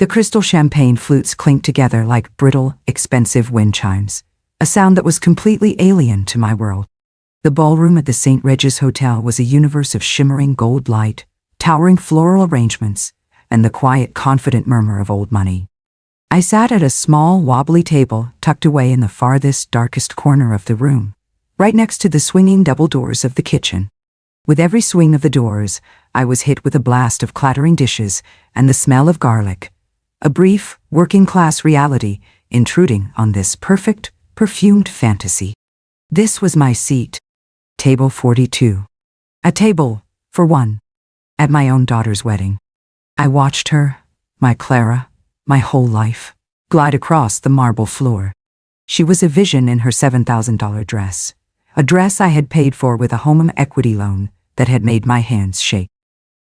The crystal champagne flutes clinked together like brittle, expensive wind chimes, a sound that was completely alien to my world. The ballroom at the St. Regis Hotel was a universe of shimmering gold light, towering floral arrangements, and the quiet, confident murmur of old money. I sat at a small, wobbly table tucked away in the farthest, darkest corner of the room, right next to the swinging double doors of the kitchen. With every swing of the doors, I was hit with a blast of clattering dishes and the smell of garlic, a brief, working-class reality intruding on this perfect, perfumed fantasy. This was my seat, table 42. A table, for one, at my own daughter's wedding. I watched her, my Clara, my whole life, glide across the marble floor. She was a vision in her $7,000 dress, a dress I had paid for with a home equity loan that had made my hands shake.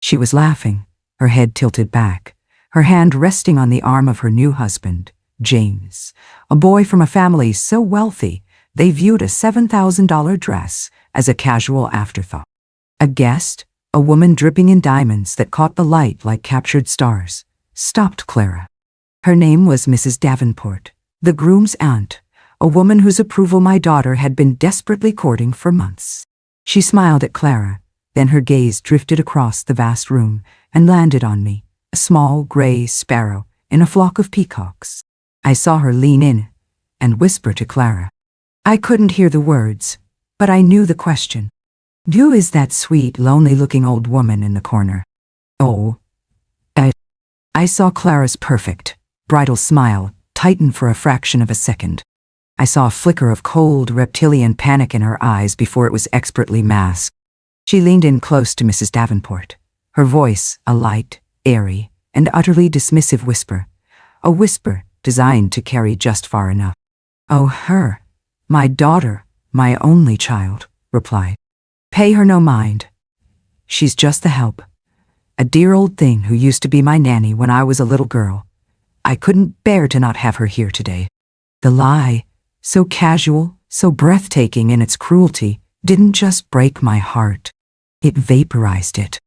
She was laughing, her head tilted back, her hand resting on the arm of her new husband, James, a boy from a family so wealthy they viewed a $7,000 dress as a casual afterthought. A guest, a woman dripping in diamonds that caught the light like captured stars, stopped Clara. Her name was Mrs. Davenport, the groom's aunt, a woman whose approval my daughter had been desperately courting for months. She smiled at Clara, then her gaze drifted across the vast room and landed on me, a small gray sparrow in a flock of peacocks. I saw her lean in and whisper to Clara. I couldn't hear the words, but I knew the question. Who is that sweet, lonely-looking old woman in the corner? Oh, I saw Clara's perfect, bridal smile tighten for a fraction of a second. I saw a flicker of cold, reptilian panic in her eyes before it was expertly masked. She leaned in close to Mrs. Davenport, her voice a light, airy, and utterly dismissive whisper, a whisper designed to carry just far enough. Oh, her, my daughter, my only child, replied. Pay her no mind. She's just the help. A dear old thing who used to be my nanny when I was a little girl. I couldn't bear to not have her here today. The lie, so casual, so breathtaking in its cruelty, didn't just break my heart. It vaporized it.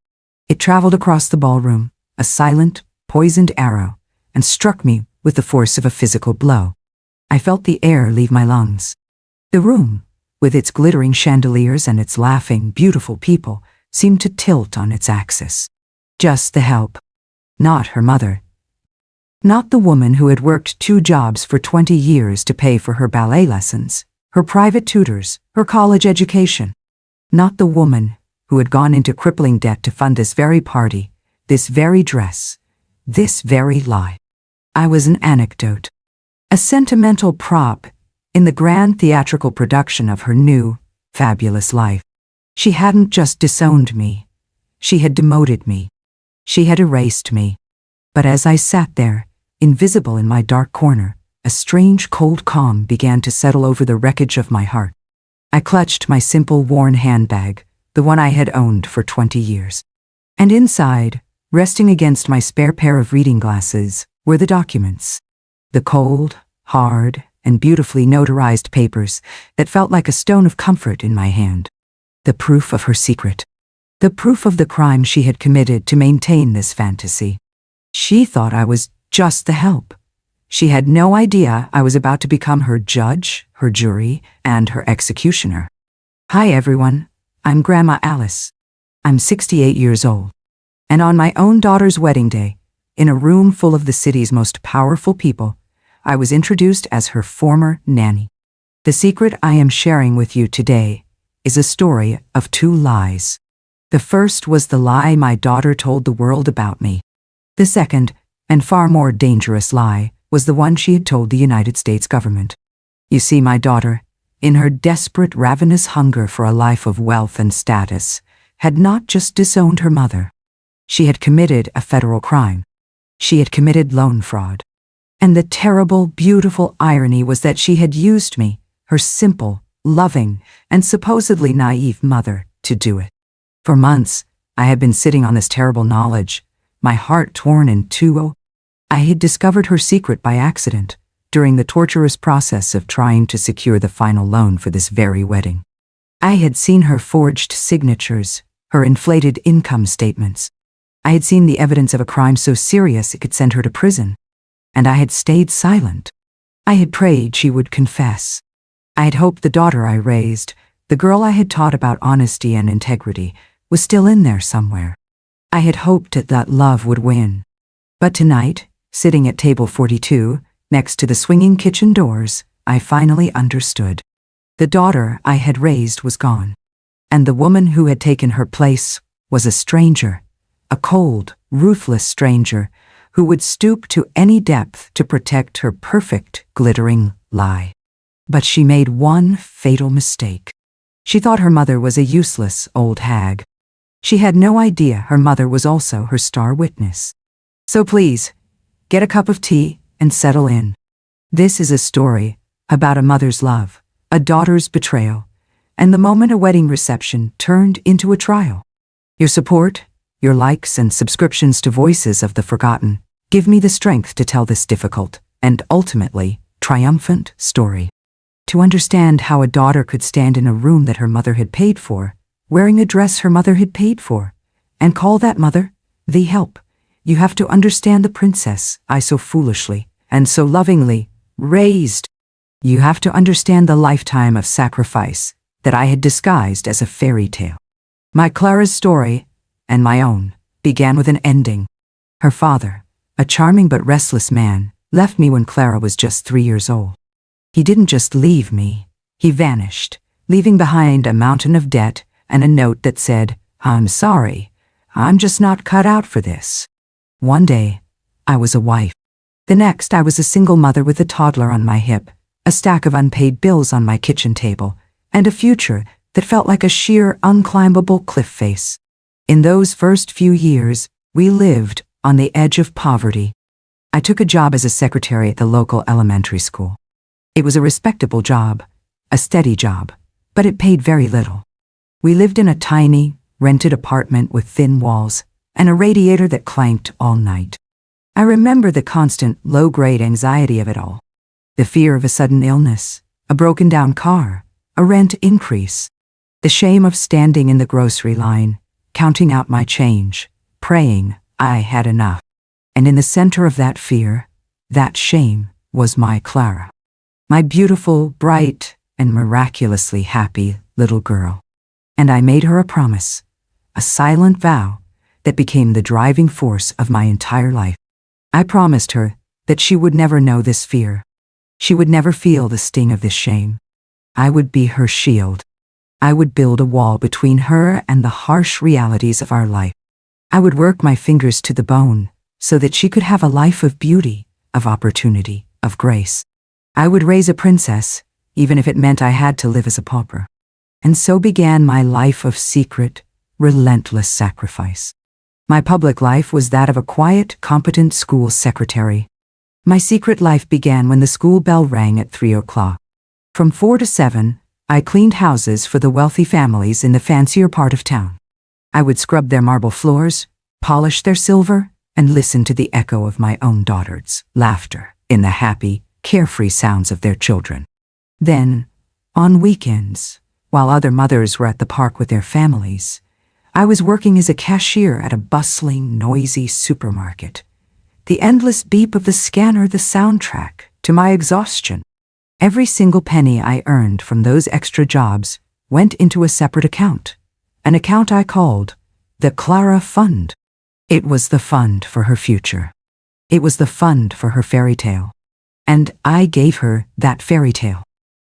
It traveled across the ballroom, a silent, poisoned arrow, and struck me with the force of a physical blow. I felt the air leave my lungs. The room, with its glittering chandeliers and its laughing, beautiful people, seemed to tilt on its axis. Just the help. Not her mother. Not the woman who had worked 2 jobs for 20 years to pay for her ballet lessons, her private tutors, her college education. Not the woman who had gone into crippling debt to fund this very party, this very dress, this very lie. I was an anecdote. A sentimental prop in the grand theatrical production of her new, fabulous life. She hadn't just disowned me. She had demoted me. She had erased me. But as I sat there, invisible in my dark corner, a strange cold calm began to settle over the wreckage of my heart. I clutched my simple worn handbag, the one I had owned for 20 years. And inside, resting against my spare pair of reading glasses, were the documents. The cold, hard, and beautifully notarized papers that felt like a stone of comfort in my hand. The proof of her secret. The proof of the crime she had committed to maintain this fantasy. She thought I was just the help. She had no idea I was about to become her judge, her jury, and her executioner. Hi everyone, I'm Grandma Alice. I'm 68 years old. And on my own daughter's wedding day, in a room full of the city's most powerful people, I was introduced as her former nanny. The secret I am sharing with you today is a story of 2 lies. The first was the lie my daughter told the world about me. The second, and far more dangerous lie, was the one she had told the United States government. You see, my daughter, in her desperate, ravenous hunger for a life of wealth and status, had not just disowned her mother. She had committed a federal crime. She had committed loan fraud. And the terrible, beautiful irony was that she had used me, her simple, loving, and supposedly naive mother, to do it. For months, I had been sitting on this terrible knowledge, my heart torn in 2. I had discovered her secret by accident, during the torturous process of trying to secure the final loan for this very wedding. I had seen her forged signatures, her inflated income statements. I had seen the evidence of a crime so serious it could send her to prison. and I had stayed silent. I had prayed she would confess. I had hoped the daughter I raised, the girl I had taught about honesty and integrity, was still in there somewhere. I had hoped that love would win. But tonight, sitting at table 42, next to the swinging kitchen doors, I finally understood. The daughter I had raised was gone, and the woman who had taken her place was a stranger, a cold, ruthless stranger who would stoop to any depth to protect her perfect, glittering lie. But she made one fatal mistake. She thought her mother was a useless old hag. She had no idea her mother was also her star witness. So please, get a cup of tea and settle in. This is a story about a mother's love, a daughter's betrayal, and the moment a wedding reception turned into a trial. Your support, your likes and subscriptions to Voices of the Forgotten give me the strength to tell this difficult and ultimately triumphant story. To understand how a daughter could stand in a room that her mother had paid for, wearing a dress her mother had paid for, and call that mother the help, you have to understand the princess I so foolishly and so lovingly raised. You have to understand the lifetime of sacrifice that I had disguised as a fairy tale. My Clara's story, and my own, began with an ending. Her father, a charming but restless man, left me when Clara was just 3 years old. He didn't just leave me, he vanished, leaving behind a mountain of debt and a note that said, "I'm sorry, I'm just not cut out for this." One day, I was a wife. The next, I was a single mother with a toddler on my hip, a stack of unpaid bills on my kitchen table, and a future that felt like a sheer, unclimbable cliff face. In those first few years, we lived on the edge of poverty. I took a job as a secretary at the local elementary school. It was a respectable job, a steady job, but it paid very little. We lived in a tiny, rented apartment with thin walls and a radiator that clanked all night. I remember the constant, low-grade anxiety of it all. The fear of a sudden illness, a broken-down car, a rent increase. The shame of standing in the grocery line, counting out my change, praying I had enough. And in the center of that fear, that shame, was my Clara. My beautiful, bright, and miraculously happy little girl. And I made her a promise, a silent vow that became the driving force of my entire life. I promised her that she would never know this fear. She would never feel the sting of this shame. I would be her shield. I would build a wall between her and the harsh realities of our life. I would work my fingers to the bone so that she could have a life of beauty, of opportunity, of grace. I would raise a princess, even if it meant I had to live as a pauper. And so began my life of secret, relentless sacrifice. My public life was that of a quiet, competent school secretary. My secret life began when the school bell rang at 3 o'clock. From 4 to 7, I cleaned houses for the wealthy families in the fancier part of town. I would scrub their marble floors, polish their silver, and listen to the echo of my own daughter's laughter in the happy, carefree sounds of their children. Then, on weekends, while other mothers were at the park with their families, I was working as a cashier at a bustling, noisy supermarket. The endless beep of the scanner, the soundtrack to my exhaustion. Every single penny I earned from those extra jobs went into a separate account, an account I called the Clara Fund. It was the fund for her future. It was the fund for her fairy tale. And I gave her that fairy tale.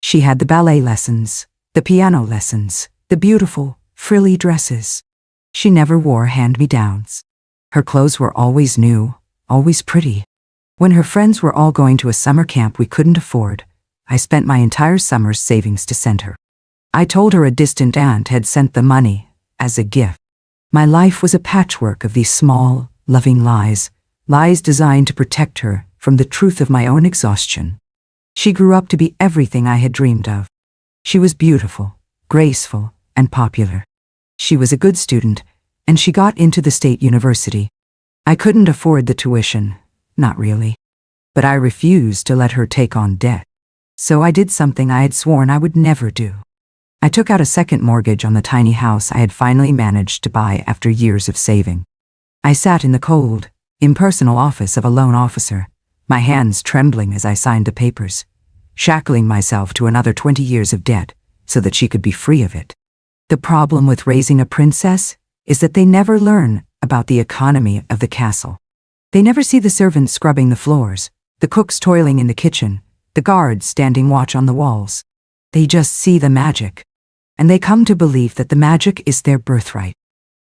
She had the ballet lessons, the piano lessons, the beautiful, frilly dresses. She never wore hand-me-downs. Her clothes were always new, always pretty. When her friends were all going to a summer camp we couldn't afford, I spent my entire summer's savings to send her. I told her a distant aunt had sent the money as a gift. My life was a patchwork of these small, loving lies, lies designed to protect her from the truth of my own exhaustion. She grew up to be everything I had dreamed of. She was beautiful, graceful, and popular. She was a good student, and she got into the state university. I couldn't afford the tuition, not really. But I refused to let her take on debt. So I did something I had sworn I would never do. I took out a second mortgage on the tiny house I had finally managed to buy after years of saving. I sat in the cold, impersonal office of a loan officer, my hands trembling as I signed the papers, shackling myself to another 20 years of debt so that she could be free of it. The problem with raising a princess is that they never learn about the economy of the castle. They never see the servants scrubbing the floors, the cooks toiling in the kitchen, the guards standing watch on the walls. They just see the magic, and they come to believe that the magic is their birthright.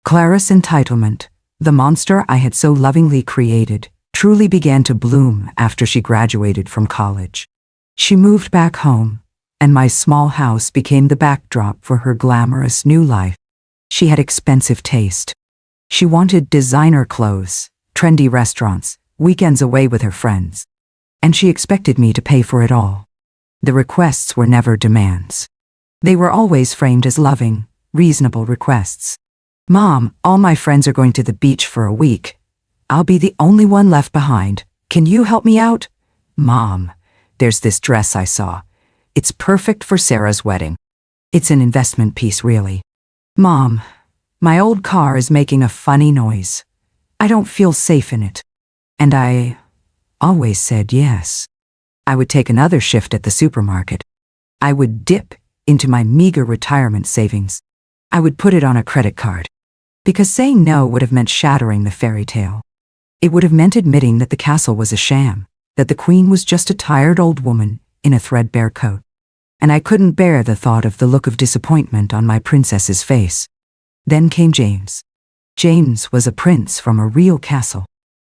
Clara's entitlement, the monster I had so lovingly created, truly began to bloom after she graduated from college. She moved back home, and my small house became the backdrop for her glamorous new life. She had expensive taste. She wanted designer clothes, trendy restaurants, weekends away with her friends. And she expected me to pay for it all. The requests were never demands. They were always framed as loving, reasonable requests. "Mom, all my friends are going to the beach for a week. I'll be the only one left behind. Can you help me out? Mom, there's this dress I saw. It's perfect for Sarah's wedding. It's an investment piece, really. Mom, my old car is making a funny noise. I don't feel safe in it." And I always said yes. I would take another shift at the supermarket. I would dip into my meager retirement savings. I would put it on a credit card. Because saying no would have meant shattering the fairy tale. It would have meant admitting that the castle was a sham, that the queen was just a tired old woman in a threadbare coat. And I couldn't bear the thought of the look of disappointment on my princess's face. Then came James. James was a prince from a real castle.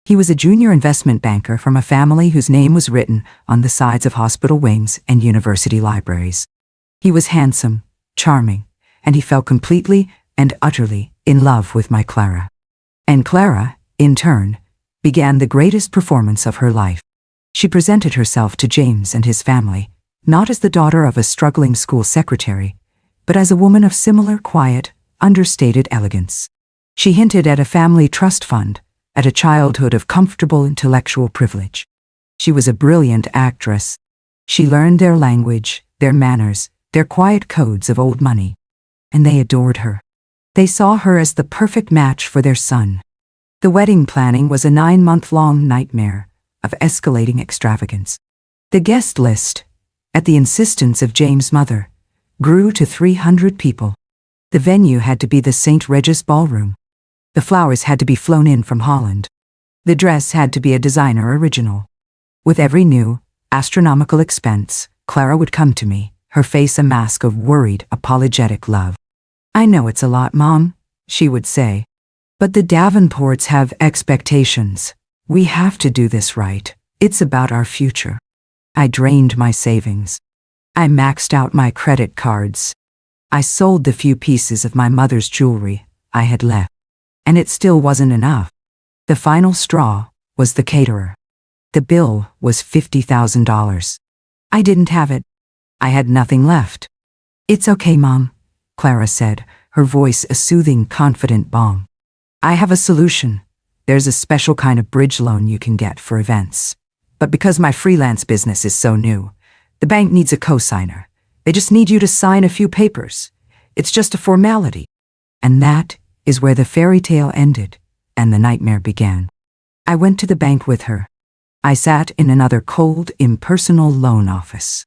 He was a junior investment banker from a family whose name was written on the sides of hospital wings and university libraries. He was handsome, charming, and he fell completely and utterly in love with my Clara. And Clara, in turn, began the greatest performance of her life. She presented herself to James and his family, not as the daughter of a struggling school secretary, but as a woman of similar quiet, understated elegance. She hinted at a family trust fund, at a childhood of comfortable intellectual privilege. She was a brilliant actress. She learned their language, their manners, their quiet codes of old money. And they adored her. They saw her as the perfect match for their son. The wedding planning was a 9-month-long nightmare of escalating extravagance. The guest list, at the insistence of James' mother, grew to 300 people. The venue had to be the St. Regis Ballroom. The flowers had to be flown in from Holland. The dress had to be a designer original. With every new, astronomical expense, Clara would come to me, her face a mask of worried, apologetic love. "I know it's a lot, Mom," she would say. "But the Davenports have expectations. We have to do this right. It's about our future." I drained my savings. I maxed out my credit cards. I sold the few pieces of my mother's jewelry I had left. And it still wasn't enough. The final straw was the caterer. The bill was $50,000. I didn't have it. I had nothing left. "It's okay, Mom," Clara said, her voice a soothing, confident balm. "I have a solution. There's a special kind of bridge loan you can get for events. But because my freelance business is so new, the bank needs a cosigner. They just need you to sign a few papers. It's just a formality." And that is where the fairy tale ended and the nightmare began. I went to the bank with her. I sat in another cold, impersonal loan office.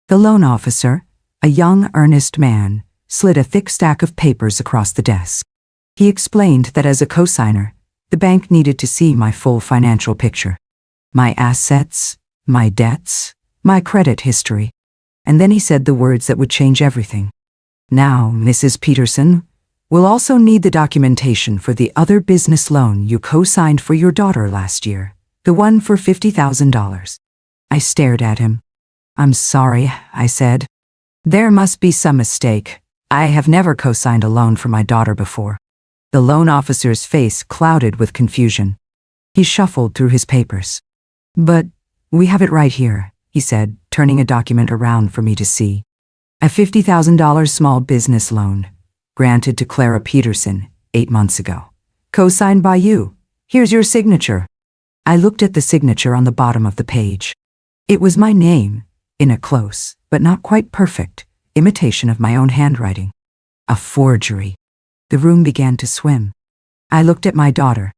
The loan officer, a young, earnest man, slid a thick stack of papers across the desk. He explained that as a cosigner, the bank needed to see my full financial picture. My assets, my debts, my credit history. And then he said the words that would change everything. "Now, Mrs. Peterson, we'll also need the documentation for the other business loan you co-signed for your daughter last year, the one for $50,000. I stared at him. "I'm sorry," I said. "There must be some mistake. I have never co-signed a loan for my daughter before." The loan officer's face clouded with confusion. He shuffled through his papers. "But we have it right here," he said, turning a document around for me to see. "A $50,000 small business loan, granted to Clara Peterson 8 months ago. Co-signed by you. Here's your signature." I looked at the signature on the bottom of the page. It was my name, in a close, but not quite perfect, imitation of my own handwriting. A forgery. The room began to swim. I looked at my daughter.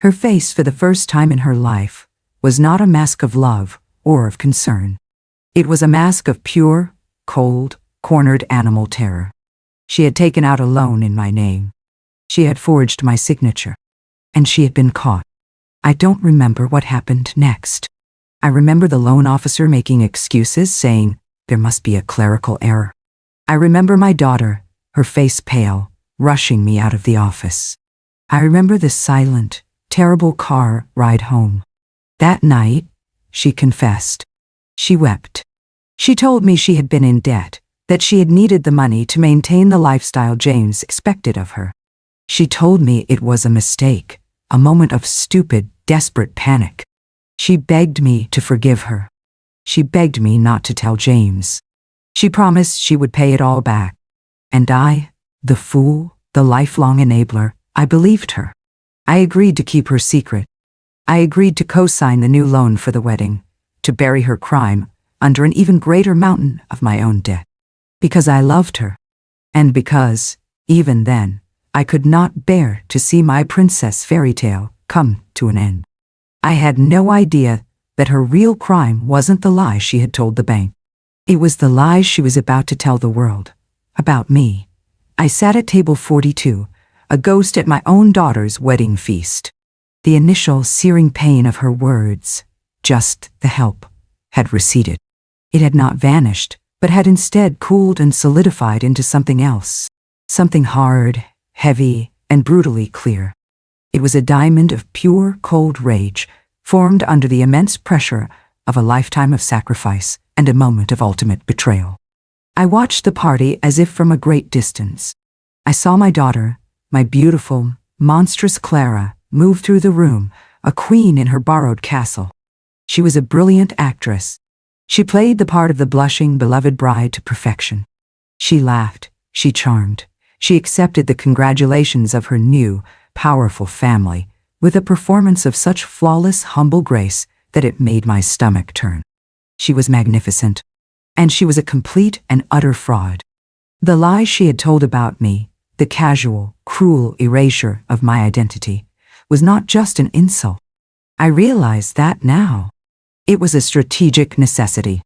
Her face, for the first time in her life, was not a mask of love or of concern. It was a mask of pure, cold, cornered animal terror. She had taken out a loan in my name. She had forged my signature. And she had been caught. I don't remember what happened next. I remember the loan officer making excuses, saying there must be a clerical error. I remember my daughter, her face pale, rushing me out of the office. I remember the silent, terrible car ride home. That night, she confessed. She wept. She told me she had been in debt, that she had needed the money to maintain the lifestyle James expected of her. She told me it was a mistake, a moment of stupid, desperate panic. She begged me to forgive her. She begged me not to tell James. She promised she would pay it all back. And I, the fool, the lifelong enabler, I believed her. I agreed to keep her secret. I agreed to co-sign the new loan for the wedding, to bury her crime under an even greater mountain of my own debt. Because I loved her. And because, even then, I could not bear to see my princess fairy tale come to an end. I had no idea that her real crime wasn't the lie she had told the bank. It was the lies she was about to tell the world. About me. I sat at table 42, a ghost at my own daughter's wedding feast. The initial searing pain of her words, just the help, had receded. It had not vanished, but had instead cooled and solidified into something else. Something hard, heavy, and brutally clear. It was a diamond of pure, cold rage, formed under the immense pressure of a lifetime of sacrifice and a moment of ultimate betrayal. I watched the party as if from a great distance. I saw my daughter, my beautiful, monstrous Clara, move through the room, a queen in her borrowed castle. She was a brilliant actress. She played the part of the blushing, beloved bride to perfection. She laughed, she charmed, she accepted the congratulations of her new, powerful family with a performance of such flawless, humble grace that it made my stomach turn. She was magnificent. And she was a complete and utter fraud. The lies she had told about me, the casual, cruel erasure of my identity, was not just an insult. I realized that now. It was a strategic necessity.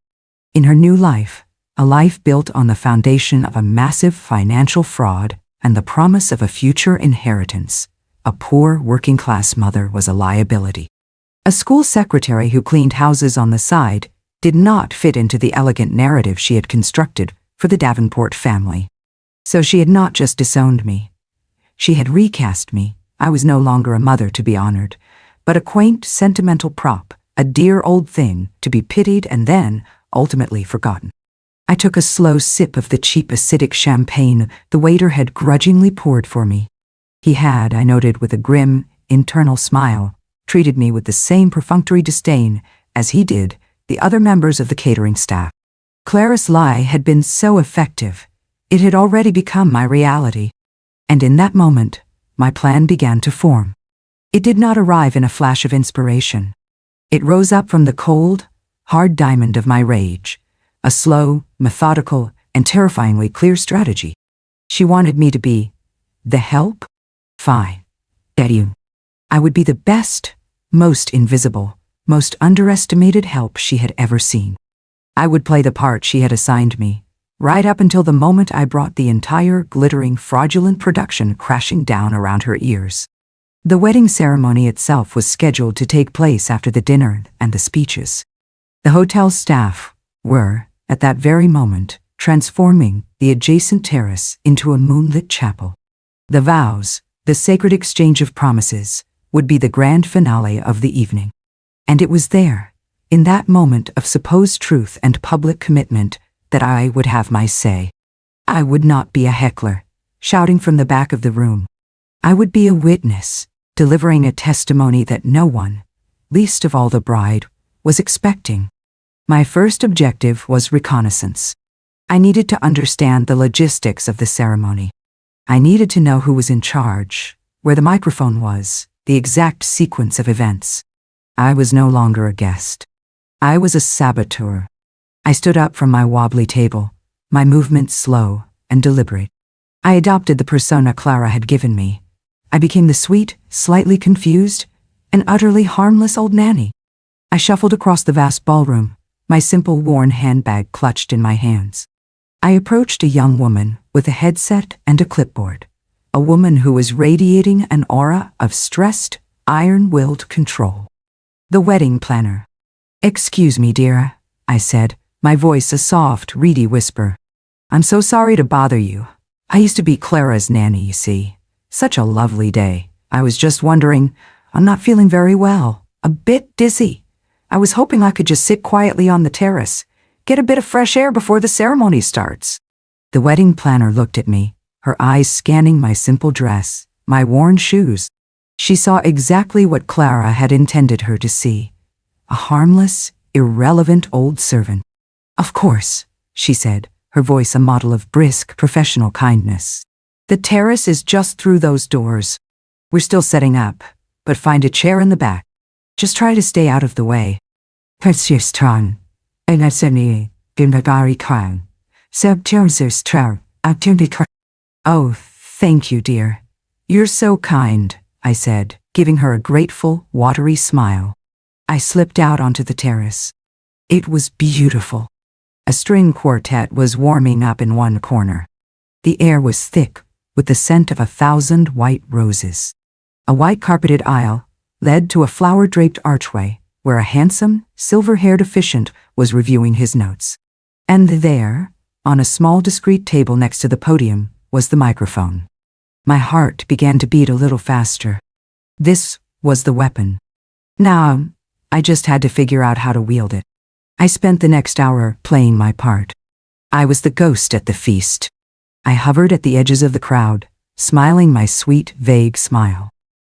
In her new life, a life built on the foundation of a massive financial fraud and the promise of a future inheritance, a poor working-class mother was a liability. A school secretary who cleaned houses on the side did not fit into the elegant narrative she had constructed for the Davenport family. So she had not just disowned me. She had recast me. I was no longer a mother to be honored, but a quaint, sentimental prop, a dear old thing to be pitied and then, ultimately, forgotten. I took a slow sip of the cheap acidic champagne the waiter had grudgingly poured for me. He had, I noted with a grim, internal smile, treated me with the same perfunctory disdain as he did the other members of the catering staff. Clara's lie had been so effective. It had already become my reality. And in that moment, my plan began to form. It did not arrive in a flash of inspiration. It rose up from the cold, hard diamond of my rage, a slow, methodical, and terrifyingly clear strategy. She wanted me to be the help? Fine. That you. I would be the best, most invisible, most underestimated help she had ever seen. I would play the part she had assigned me, right up until the moment I brought the entire glittering, fraudulent production crashing down around her ears. The wedding ceremony itself was scheduled to take place after the dinner and the speeches. The hotel staff were, at that very moment, transforming the adjacent terrace into a moonlit chapel. The vows, the sacred exchange of promises, would be the grand finale of the evening. And it was there, in that moment of supposed truth and public commitment, that I would have my say. I would not be a heckler, shouting from the back of the room. I would be a witness, delivering a testimony that no one, least of all the bride, was expecting. My first objective was reconnaissance. I needed to understand the logistics of the ceremony. I needed to know who was in charge, where the microphone was, the exact sequence of events. I was no longer a guest. I was a saboteur. I stood up from my wobbly table, my movements slow and deliberate. I adopted the persona Clara had given me. I became the sweet, slightly confused, and utterly harmless old nanny. I shuffled across the vast ballroom, my simple worn handbag clutched in my hands. I approached a young woman with a headset and a clipboard, a woman who was radiating an aura of stressed, iron-willed control. The wedding planner. "Excuse me, dear," I said, my voice a soft, reedy whisper. "I'm so sorry to bother you. I used to be Clara's nanny, you see. Such a lovely day. I was just wondering, I'm not feeling very well, a bit dizzy. I was hoping I could just sit quietly on the terrace, get a bit of fresh air before the ceremony starts." The wedding planner looked at me, her eyes scanning my simple dress, my worn shoes. She saw exactly what Clara had intended her to see. A harmless, irrelevant old servant. "Of course," she said, her voice a model of brisk, professional kindness. "The terrace is just through those doors. We're still setting up, but find a chair in the back. Just try to stay out of the way." "Oh, thank you, dear. You're so kind," I said, giving her a grateful, watery smile. I slipped out onto the terrace. It was beautiful. A string quartet was warming up in one corner. The air was thick, with the scent of 1,000 white roses. A white-carpeted aisle led to a flower-draped archway, where a handsome, silver-haired officiant was reviewing his notes. And there, on a small discreet table next to the podium, was the microphone. My heart began to beat a little faster. This was the weapon. Now, I just had to figure out how to wield it. I spent the next hour playing my part. I was the ghost at the feast. I hovered at the edges of the crowd, smiling my sweet, vague smile.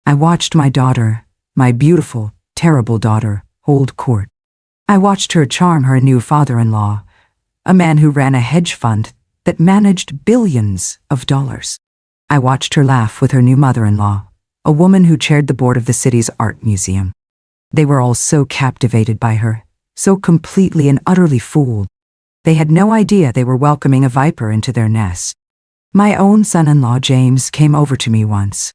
I watched my daughter, my beautiful, terrible daughter, hold court. I watched her charm her new father-in-law, a man who ran a hedge fund that managed billions of dollars. I watched her laugh with her new mother-in-law, a woman who chaired the board of the city's art museum. They were all so captivated by her, so completely and utterly fooled. They had no idea they were welcoming a viper into their nest. My own son-in-law James came over to me once.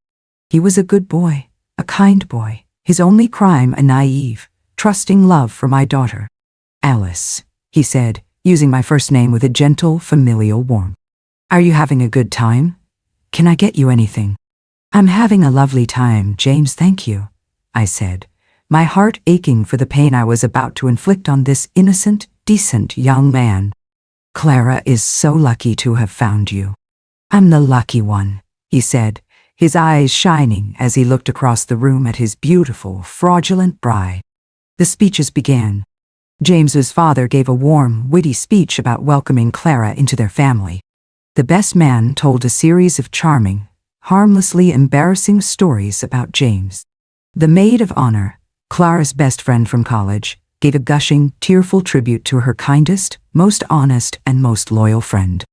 He was a good boy, a kind boy, his only crime a naive, trusting love for my daughter. "Alice," he said, using my first name with a gentle, familial warmth. "Are you having a good time? Can I get you anything?" "I'm having a lovely time, James, thank you," I said, my heart aching for the pain I was about to inflict on this innocent, decent young man. "Clara is so lucky to have found you." "I'm the lucky one," he said, his eyes shining as he looked across the room at his beautiful, fraudulent bride. The speeches began. James's father gave a warm, witty speech about welcoming Clara into their family. The best man told a series of charming, harmlessly embarrassing stories about James. The maid of honor, Clara's best friend from college, gave a gushing, tearful tribute to her kindest, most honest, and most loyal friend.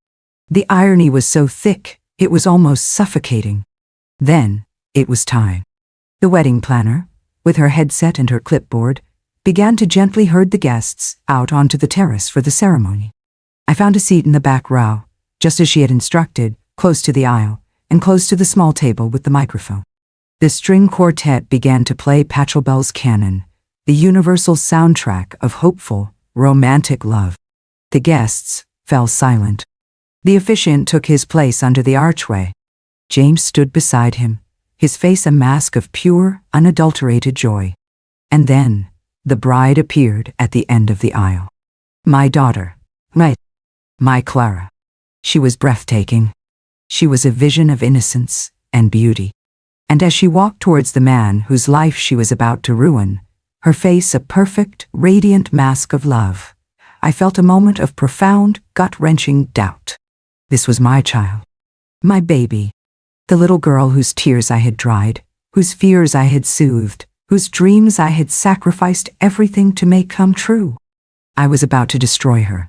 The irony was so thick, it was almost suffocating. Then, it was time. The wedding planner, with her headset and her clipboard, began to gently herd the guests out onto the terrace for the ceremony. I found a seat in the back row, just as she had instructed, close to the aisle, and close to the small table with the microphone. The string quartet began to play Pachelbel's Canon, the universal soundtrack of hopeful, romantic love. The guests fell silent. The officiant took his place under the archway. James stood beside him, his face a mask of pure, unadulterated joy. And then, the bride appeared at the end of the aisle. My daughter, my Clara. She was breathtaking. She was a vision of innocence and beauty. And as she walked towards the man whose life she was about to ruin, her face a perfect, radiant mask of love, I felt a moment of profound, gut-wrenching doubt. This was my child, my baby, the little girl whose tears I had dried, whose fears I had soothed, whose dreams I had sacrificed everything to make come true. I was about to destroy her.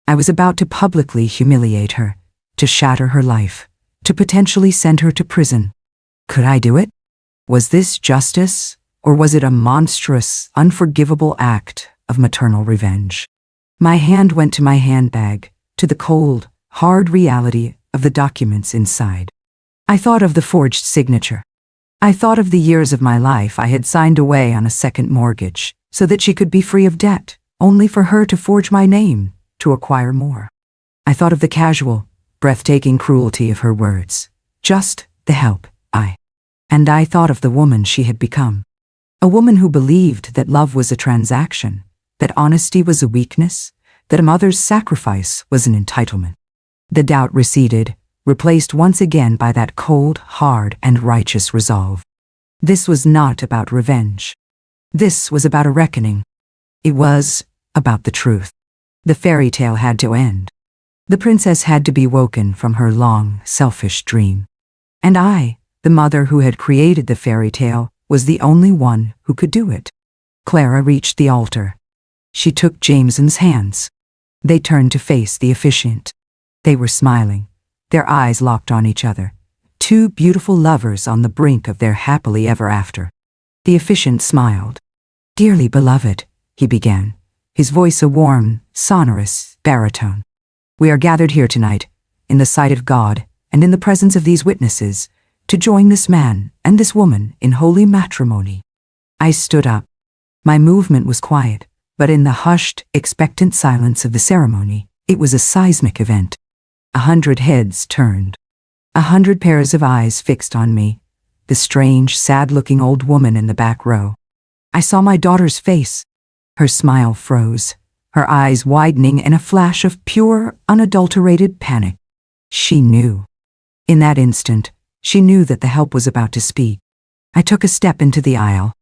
I was about to publicly humiliate her, to shatter her life, to potentially send her to prison. Could I do it? Was this justice, or was it a monstrous, unforgivable act of maternal revenge? My hand went to my handbag, to the cold, hard reality of the documents inside. I thought of the forged signature. I thought of the years of my life I had signed away on a second mortgage, so that she could be free of debt, only for her to forge my name, to acquire more. I thought of the casual, breathtaking cruelty of her words. Just the help, And I thought of the woman she had become. A woman who believed that love was a transaction, that honesty was a weakness, that a mother's sacrifice was an entitlement. The doubt receded, replaced once again by that cold, hard, and righteous resolve. This was not about revenge. This was about a reckoning. It was about the truth. The fairy tale had to end. The princess had to be woken from her long, selfish dream. And I, the mother who had created the fairy tale, was the only one who could do it. Clara reached the altar. She took Jameson's hands. They turned to face the officiant. They were smiling, their eyes locked on each other, two beautiful lovers on the brink of their happily ever after. The officiant smiled. "Dearly beloved," he began, his voice a warm, sonorous baritone. "We are gathered here tonight, in the sight of God and in the presence of these witnesses, to join this man and this woman in holy matrimony." I stood up. My movement was quiet, but in the hushed, expectant silence of the ceremony, it was a seismic event. 100 heads turned. 100 pairs of eyes fixed on me, the strange, sad-looking old woman in the back row. I saw my daughter's face. Her smile froze, her eyes widening in a flash of pure, unadulterated panic. She knew. In that instant, she knew that the help was about to speak. I took a step into the aisle.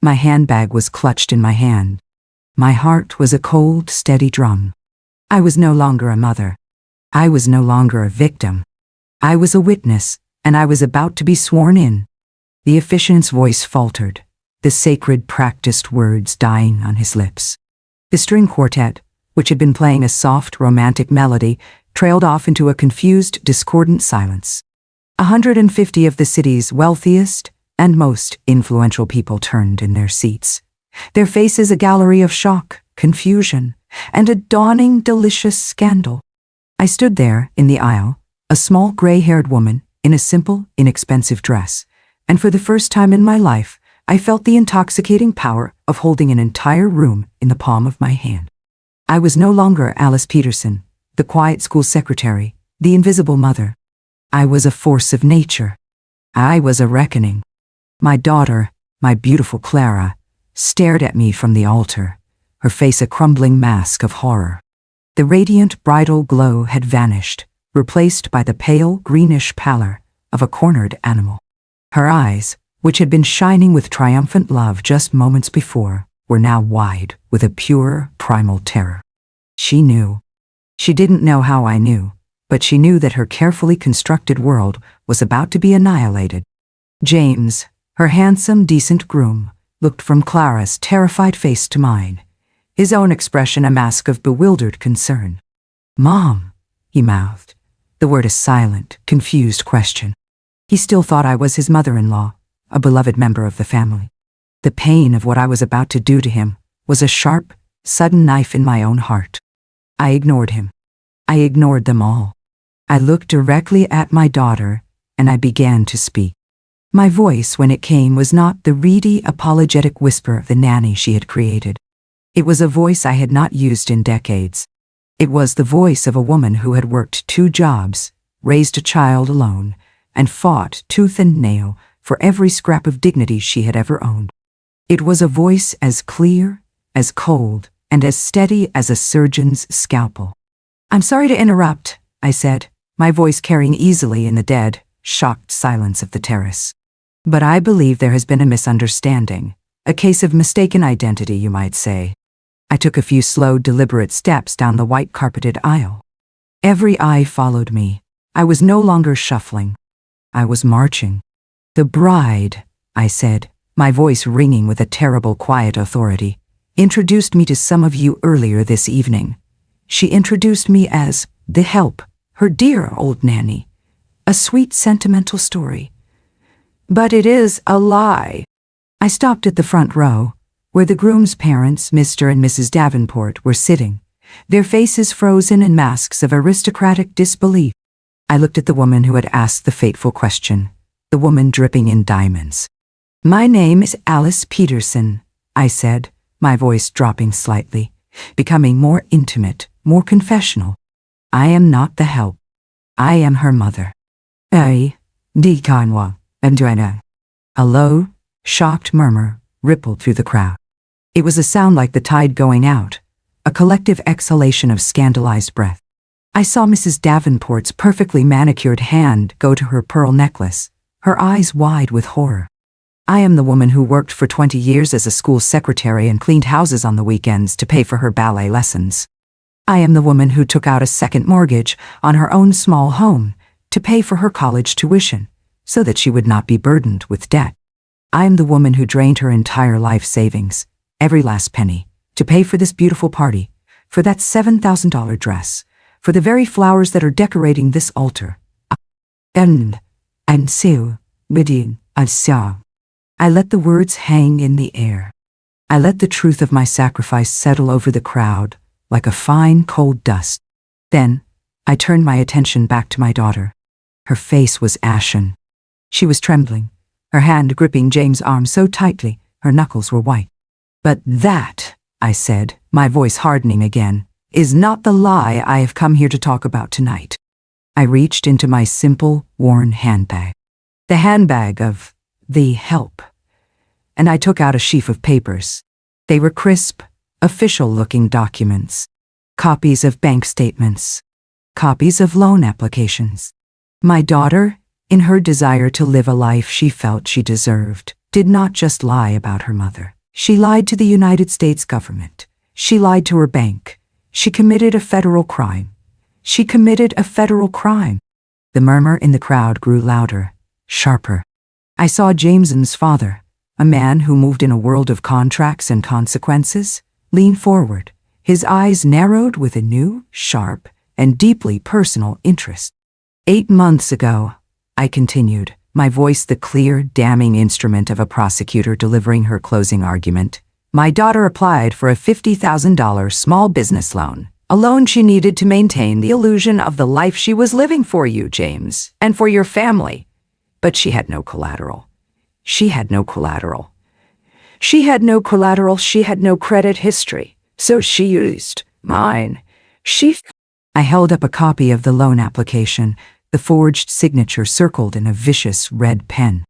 My handbag was clutched in my hand. My heart was a cold, steady drum. I was no longer a mother. I was no longer a victim. I was a witness, and I was about to be sworn in. The officiant's voice faltered, the sacred practiced words dying on his lips. The string quartet, which had been playing a soft, romantic melody, trailed off into a confused, discordant silence. 150 of the city's wealthiest and most influential people turned in their seats, their faces a gallery of shock, confusion, and a dawning, delicious scandal. I stood there in the aisle, a small gray-haired woman in a simple, inexpensive dress, and for the first time in my life, I felt the intoxicating power of holding an entire room in the palm of my hand. I was no longer Alice Peterson, the quiet school secretary, the invisible mother. I was a force of nature. I was a reckoning. My daughter, my beautiful Clara, stared at me from the altar, her face a crumbling mask of horror. The radiant bridal glow had vanished, replaced by the pale greenish pallor of a cornered animal. Her eyes, which had been shining with triumphant love just moments before, were now wide with a pure, primal terror. She knew. She didn't know how I knew, but she knew that her carefully constructed world was about to be annihilated. James, her handsome, decent groom, looked from Clara's terrified face to mine, his own expression a mask of bewildered concern. "Mom," he mouthed, the word a silent, confused question. He still thought I was his mother-in-law, a beloved member of the family. The pain of what I was about to do to him was a sharp, sudden knife in my own heart. I ignored him. I ignored them all. I looked directly at my daughter, and I began to speak. My voice, when it came, was not the reedy, apologetic whisper of the nanny she had created. It was a voice I had not used in decades. It was the voice of a woman who had worked 2 jobs, raised a child alone, and fought tooth and nail for every scrap of dignity she had ever owned. It was a voice as clear, as cold, and as steady as a surgeon's scalpel. "I'm sorry to interrupt," I said, my voice carrying easily in the dead, shocked silence of the terrace. "But I believe there has been a misunderstanding, a case of mistaken identity, you might say." I took a few slow, deliberate steps down the white-carpeted aisle. Every eye followed me. I was no longer shuffling. I was marching. "The bride," I said, my voice ringing with a terrible, quiet authority, "introduced me to some of you earlier this evening. She introduced me as the help, her dear old nanny. A sweet, sentimental story. But it is a lie." I stopped at the front row, where the groom's parents, Mr. and Mrs. Davenport, were sitting, their faces frozen in masks of aristocratic disbelief. I looked at the woman who had asked the fateful question, the woman dripping in diamonds. "My name is Alice Peterson," I said, my voice dropping slightly, becoming more intimate, more confessional. I am not the help. I am her mother. Di kanwa, Anduana. A low, shocked murmur rippled through the crowd. It was a sound like the tide going out, a collective exhalation of scandalized breath. I saw Mrs. Davenport's perfectly manicured hand go to her pearl necklace, her eyes wide with horror. I am the woman who worked for 20 years as a school secretary and cleaned houses on the weekends to pay for her ballet lessons. I am the woman who took out a second mortgage on her own small home to pay for her college tuition so that she would not be burdened with debt. I am the woman who drained her entire life savings, every last penny, to pay for this beautiful party, for that $7,000 dress, for the very flowers that are decorating this altar. And so, within, I saw. I let the words hang in the air. I let the truth of my sacrifice settle over the crowd like a fine, cold dust. Then, I turned my attention back to my daughter. Her face was ashen. She was trembling, her hand gripping James' arm so tightly her knuckles were white. But that, I said, my voice hardening again, is not the lie I have come here to talk about tonight. I reached into my simple, worn handbag. The handbag of the help. And I took out a sheaf of papers. They were crisp, official-looking documents. Copies of bank statements. Copies of loan applications. My daughter, in her desire to live a life she felt she deserved, did not just lie about her mother. She lied to the United States government. She lied to her bank. She committed a federal crime. She committed a federal crime. The murmur in the crowd grew louder, sharper. I saw Jameson's father, a man who moved in a world of contracts and consequences, lean forward, his eyes narrowed with a new, sharp, and deeply personal interest. 8 months ago, I continued, my voice the clear, damning instrument of a prosecutor delivering her closing argument, my daughter applied for a $50,000 small business loan, a loan she needed to maintain the illusion of the life she was living for you, James, and for your family. But she had no collateral. She had no collateral. She had no collateral, she had no credit history. So she used mine. I held up a copy of the loan application, the forged signature circled in a vicious red pen.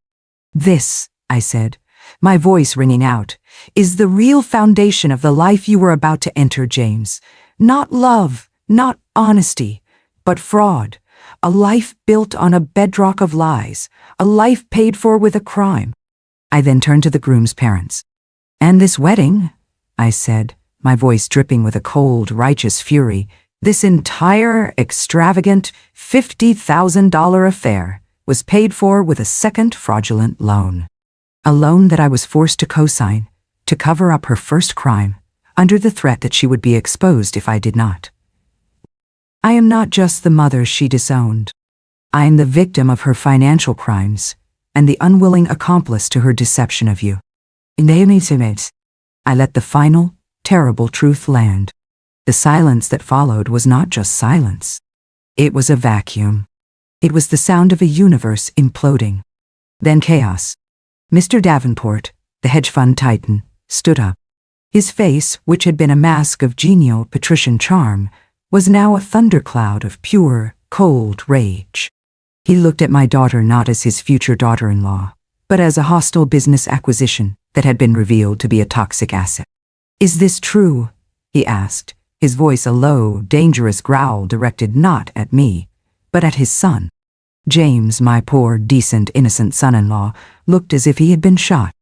This, I said, my voice ringing out, is the real foundation of the life you were about to enter, James. Not love, not honesty, but fraud. A life built on a bedrock of lies, a life paid for with a crime. I then turned to the groom's parents. And this wedding, I said, my voice dripping with a cold, righteous fury, this entire extravagant $50,000 affair was paid for with a second fraudulent loan. A loan that I was forced to co-sign to cover up her first crime, under the threat that she would be exposed if I did not. I am not just the mother she disowned. I am the victim of her financial crimes and the unwilling accomplice to her deception of you. I let the final, terrible truth land. The silence that followed was not just silence. It was a vacuum. It was the sound of a universe imploding. Then chaos. Mr. Davenport, the hedge fund titan, stood up. His face, which had been a mask of genial patrician charm, was now a thundercloud of pure, cold rage. He looked at my daughter not as his future daughter-in-law, but as a hostile business acquisition that had been revealed to be a toxic asset. "Is this true?" he asked, his voice a low, dangerous growl directed not at me, but at his son. James, my poor, decent, innocent son-in-law, looked as if he had been shot.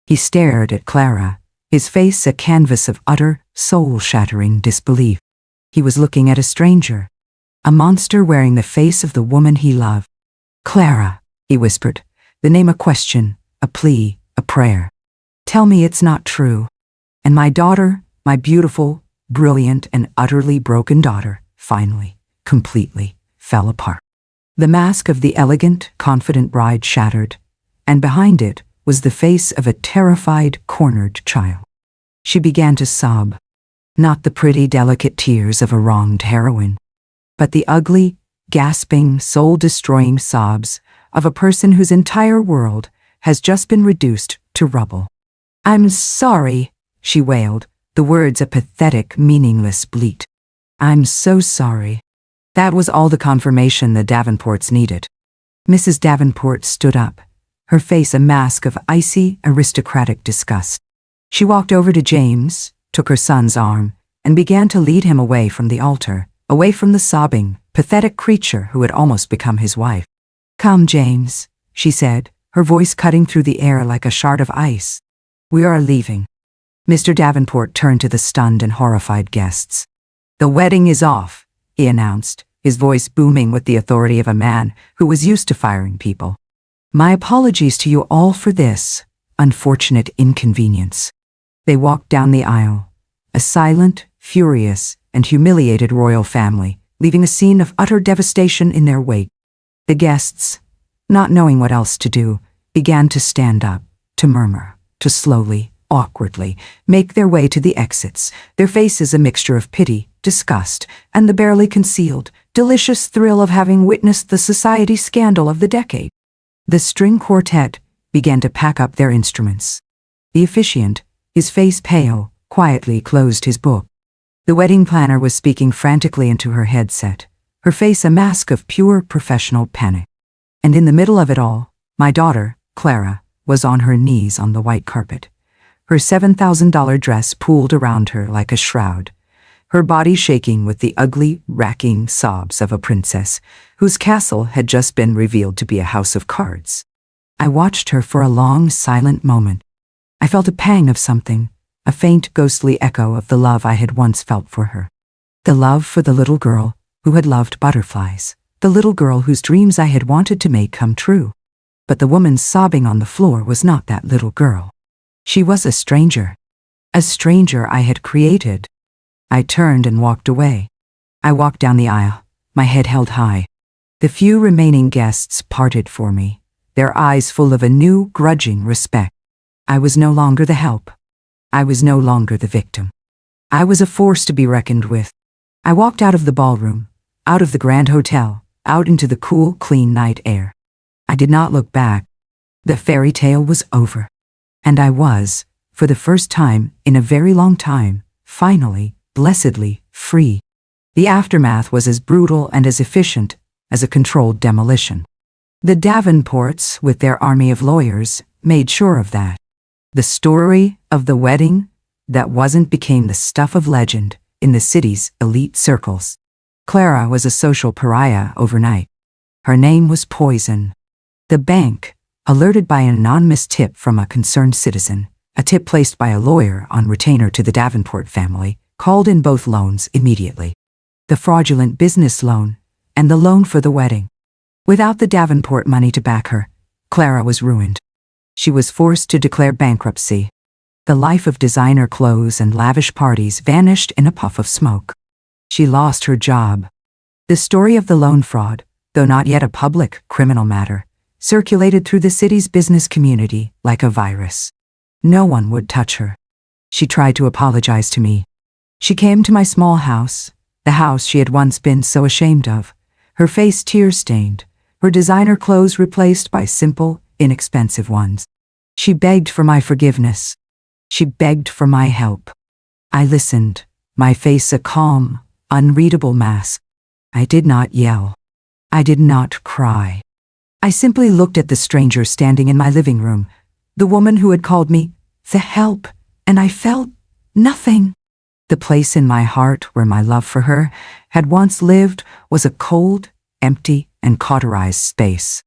He stared at Clara, his face a canvas of utter, soul-shattering disbelief. He was looking at a stranger, a monster wearing the face of the woman he loved. "Clara," he whispered, the name a question, a plea, a prayer. "Tell me it's not true." And my daughter, my beautiful, brilliant, and utterly broken daughter, finally, completely, fell apart. The mask of the elegant, confident bride shattered, and behind it was the face of a terrified, cornered child. She began to sob, not the pretty, delicate tears of a wronged heroine, but the ugly, gasping, soul-destroying sobs of a person whose entire world has just been reduced to rubble. "I'm sorry," she wailed, the words a pathetic, meaningless bleat. "I'm so sorry." That was all the confirmation the Davenports needed. Mrs. Davenport stood up, her face a mask of icy, aristocratic disgust. She walked over to James, took her son's arm, and began to lead him away from the altar, away from the sobbing, pathetic creature who had almost become his wife. "Come, James," she said, her voice cutting through the air like a shard of ice. "We are leaving." Mr. Davenport turned to the stunned and horrified guests. "The wedding is off," he announced, his voice booming with the authority of a man who was used to firing people. "My apologies to you all for this unfortunate inconvenience." They walked down the aisle, a silent, furious, and humiliated royal family, leaving a scene of utter devastation in their wake. The guests, not knowing what else to do, began to stand up, to murmur, to slowly, awkwardly, make their way to the exits, their faces a mixture of pity, disgust, and the barely concealed, delicious thrill of having witnessed the society scandal of the decade. The string quartet began to pack up their instruments. The officiant, his face pale, quietly closed his book. The wedding planner was speaking frantically into her headset, her face a mask of pure professional panic. And in the middle of it all, my daughter, Clara, was on her knees on the white carpet. Her $7,000 dress pooled around her like a shroud, her body shaking with the ugly, racking sobs of a princess whose castle had just been revealed to be a house of cards. I watched her for a long, silent moment. I felt a pang of something, a faint, ghostly echo of the love I had once felt for her. The love for the little girl who had loved butterflies, the little girl whose dreams I had wanted to make come true. But the woman sobbing on the floor was not that little girl. She was a stranger I had created. I turned and walked away. I walked down the aisle, my head held high. The few remaining guests parted for me, their eyes full of a new, grudging respect. I was no longer the help. I was no longer the victim. I was a force to be reckoned with. I walked out of the ballroom, out of the Grand Hotel, out into the cool, clean night air. I did not look back. The fairy tale was over. And I was, for the first time in a very long time, finally, blessedly, free. The aftermath was as brutal and as efficient as a controlled demolition. The Davenports, with their army of lawyers, made sure of that. The story of the wedding that wasn't became the stuff of legend in the city's elite circles. Clara was a social pariah overnight. Her name was Poison. The bank, alerted by an anonymous tip from a concerned citizen, a tip placed by a lawyer on retainer to the Davenport family, called in both loans immediately. The fraudulent business loan and the loan for the wedding. Without the Davenport money to back her, Clara was ruined. She was forced to declare bankruptcy. The life of designer clothes and lavish parties vanished in a puff of smoke. She lost her job. The story of the loan fraud, though not yet a public criminal matter, circulated through the city's business community like a virus. No one would touch her. She tried to apologize to me. She came to my small house, the house she had once been so ashamed of, her face tear-stained, her designer clothes replaced by simple, inexpensive ones. She begged for my forgiveness. She begged for my help. I listened, my face a calm, unreadable mask. I did not yell. I did not cry. I simply looked at the stranger standing in my living room, the woman who had called me the help, and I felt nothing. The place in my heart where my love for her had once lived was a cold, empty, and cauterized space.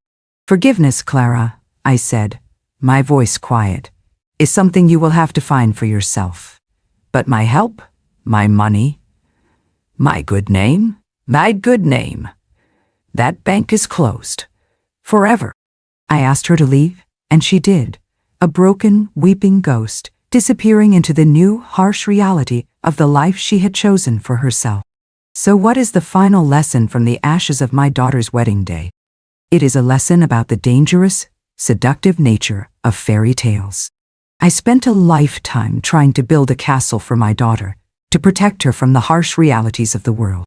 "Forgiveness, Clara," I said, my voice quiet, "is something you will have to find for yourself. But my help, my money, my good name, that bank is closed. Forever." I asked her to leave, and she did, a broken, weeping ghost, disappearing into the new, harsh reality of the life she had chosen for herself. So what is the final lesson from the ashes of my daughter's wedding day? It is a lesson about the dangerous, seductive nature of fairy tales. I spent a lifetime trying to build a castle for my daughter, to protect her from the harsh realities of the world.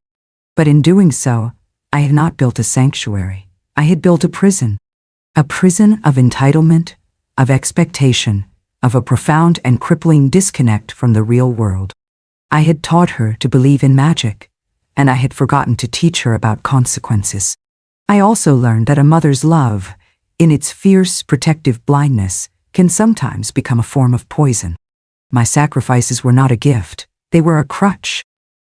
But in doing so, I had not built a sanctuary. I had built a prison of entitlement, of expectation, of a profound and crippling disconnect from the real world. I had taught her to believe in magic, and I had forgotten to teach her about consequences. I also learned that a mother's love, in its fierce, protective blindness, can sometimes become a form of poison. My sacrifices were not a gift, they were a crutch.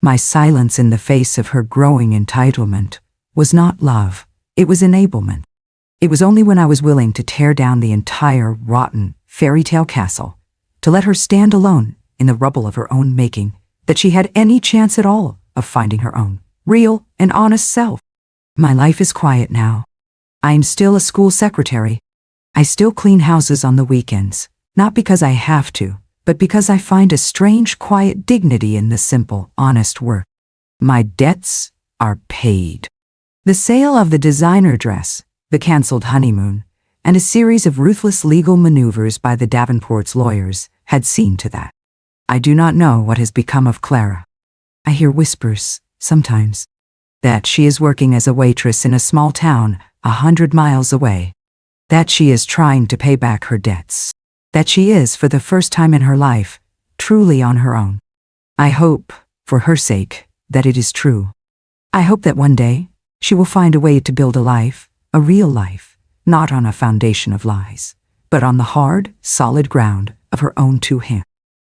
My silence in the face of her growing entitlement was not love, it was enablement. It was only when I was willing to tear down the entire rotten fairy tale castle, to let her stand alone in the rubble of her own making, that she had any chance at all of finding her own, real and honest self. My life is quiet now. I am still a school secretary. I still clean houses on the weekends, not because I have to, but because I find a strange quiet dignity in the simple, honest work. My debts are paid. The sale of the designer dress, the cancelled honeymoon, and a series of ruthless legal maneuvers by the Davenports' lawyers had seen to that. I do not know what has become of Clara. I hear whispers, sometimes, that she is working as a waitress in a small town 100 miles away, that she is trying to pay back her debts, that she is, for the first time in her life, truly on her own. I hope, for her sake, that it is true. I hope that one day she will find a way to build a life, a real life, not on a foundation of lies, but on the hard, solid ground of her own two hands.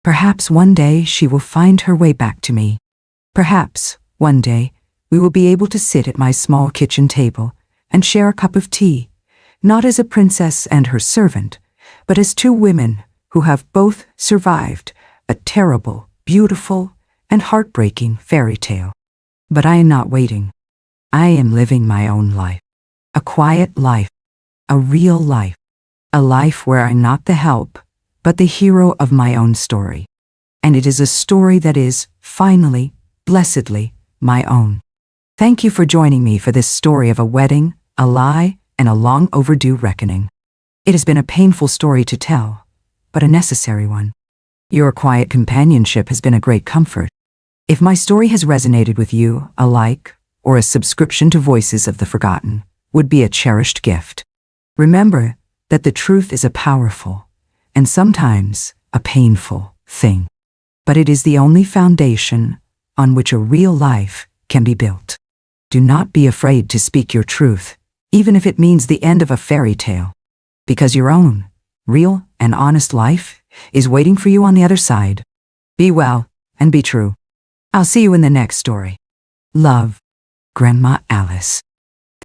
Perhaps one day she will find her way back to me. Perhaps one day we will be able to sit at my small kitchen table and share a cup of tea, not as a princess and her servant, but as two women who have both survived a terrible, beautiful, and heartbreaking fairy tale. But I am not waiting. I am living my own life. A quiet life. A real life. A life where I'm not the help, but the hero of my own story. And it is a story that is, finally, blessedly, my own. Thank you for joining me for this story of a wedding, a lie, and a long overdue reckoning. It has been a painful story to tell, but a necessary one. Your quiet companionship has been a great comfort. If my story has resonated with you, a like, or a subscription to Voices of the Forgotten would be a cherished gift. Remember that the truth is a powerful, and sometimes a painful, thing. But it is the only foundation on which a real life can be built. Do not be afraid to speak your truth, even if it means the end of a fairy tale, because your own, real and honest life is waiting for you on the other side. Be well and be true. I'll see you in the next story. Love, Grandma Alice.